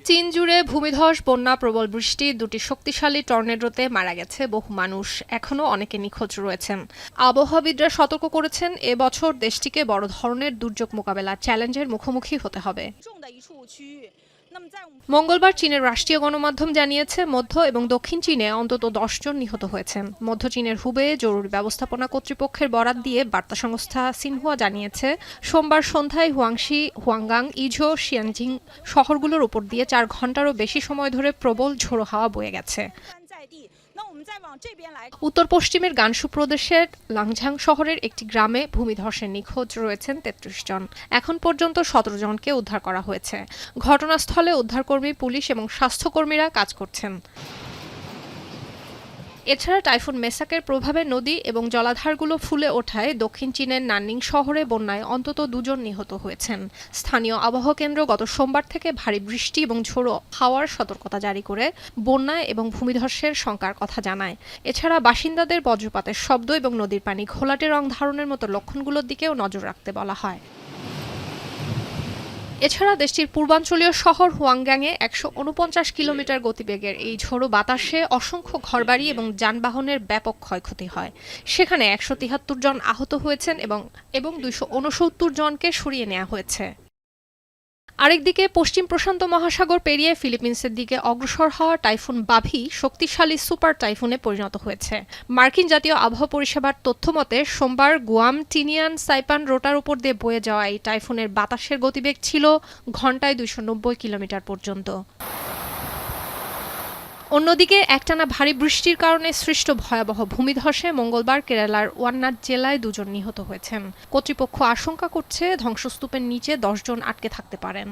চীন জুড়ে ভূমিধস, বন্যা, প্রবল বৃষ্টি, দুটি শক্তিশালী টর্নেডোতে মারা গেছে বহু মানুষ। এখনও অনেকে নিখোঁজ রয়েছেন। আবহাওয়াবিদরা সতর্ক করেছেন, এবছর দেশটিকে বড় ধরনের দুর্যোগ মোকাবেলার চ্যালেঞ্জের মুখোমুখি হতে হবে। মঙ্গলবার চীনের রাষ্ট্রীয় গণমাধ্যম জানিয়েছে, মধ্য এবং দক্ষিণ চীনে অন্তত 10 জন নিহত হয়েছেন। মধ্য চীনের হুবে জরুরি ব্যবস্থাপনা কর্তৃপক্ষের বরাত দিয়ে বার্তা সংস্থা সিনহুয়া জানিয়েছে, সোমবার সন্ধ্যায় হুয়াংশি, হুয়াঙ্গাং, ইঝো, শিয়ানজিং শহরগুলোর উপর দিয়ে 4 ঘন্টারও বেশি সময় ধরে প্রবল ঝোড়ো হাওয়া বয়ে গেছে। উত্তর পশ্চিমের গানসু প্রদেশের লাংঝাং শহরের একটি গ্রামে ভূমিধসে নিখোঁজ রয়েছেন 33 জন। এখন পর্যন্ত 17 জনকে উদ্ধার করা হয়েছে। ঘটনাস্থলে উদ্ধারকর্মী, পুলিশ এবং স্বাস্থ্যকর্মীরা কাজ করছেন। এছাড়া টাইফুন মেসাকের প্রভাবে নদী এবং জলাধারগুলো ফুলে ওঠায় দক্ষিণ চীনের নাননিং শহরে বন্যায় অন্তত 2 জন নিহত হয়েছেন। স্থানীয় আবহাওয়া কেন্দ্র গত সোমবার থেকে ভারী বৃষ্টি এবং ঝোড়ো হাওয়ার সতর্কতা জারি করে বন্যায় এবং ভূমিধসের শঙ্কার কথা জানায়। এছাড়া বাসিন্দাদের বজ্রপাতের শব্দ এবং নদীর পানি ঘোলাটে রং ধারণের মতো লক্ষণগুলোর দিকেও নজর রাখতে বলা হয়। এছাড়া দেশটির পূর্বাঞ্চলীয় শহর হুয়াংগাংয়ে 149 কিলোমিটার গতিবেগের এই ঝোড়ো বাতাসে অসংখ্য ঘরবাড়ি এবং যানবাহনের ব্যাপক ক্ষয়ক্ষতি হয়। সেখানে 173 জন আহত হয়েছেন এবং 269 জনকে সরিয়ে নেওয়া হয়েছে। আরেকদিকে পশ্চিম প্রশান্ত মহাসাগর পেরিয়ে ফিলিপিন্সের দিকে অগ্রসর হওয়া টাইফুন বাভি শক্তিশালী সুপার টাইফুনে পরিণত হয়েছে। মার্কিন জাতীয় আবহাওয়া পরিষেবার তথ্যমতে সোমবার গুয়াম, টিনিয়ান, সাইপান রোটার উপর দিয়ে বয়ে যাওয়া এই টাইফুনের বাতাসের গতিবেগ ছিল ঘন্টায় 290 কিলোমিটার পর্যন্ত। অন্যদিকে একটানা ভারী বৃষ্টির কারণে সৃষ্ট ভয়াবহ ভূমিধসে মঙ্গলবার কেরালার ওয়ান্নাড জেলায় 2 জন নিহত হয়েছেন। কর্তৃপক্ষ আশঙ্কা করছে ধ্বংসস্তূপের নিচে 10 জন আটকে থাকতে পারেন।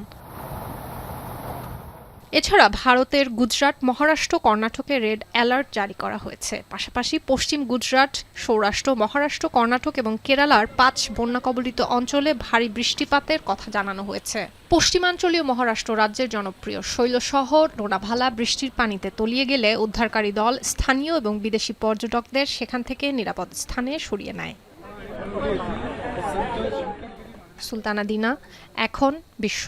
এছাড়া ভারতের গুজরাট, মহারাষ্ট্র, কর্ণাটকে রেড অ্যালার্ট জারি করা হয়েছে। পাশাপাশি পশ্চিম গুজরাট, সৌরাষ্ট্র, মহারাষ্ট্র, কর্ণাটক এবং কেরালার 5 বন্যা কবলিত অঞ্চলে ভারী বৃষ্টিপাতের কথা জানানো হয়েছে। পশ্চিমাঞ্চলীয় মহারাষ্ট্র রাজ্যের জনপ্রিয় শৈল শহর লোনাভালা বৃষ্টির পানিতে তলিয়ে গেলে উদ্ধারকারী দল স্থানীয় এবং বিদেশি পর্যটকদের সেখান থেকে নিরাপদ স্থানে সরিয়ে নেয়। সুলতানা দিনা, এখন বিশ্ব।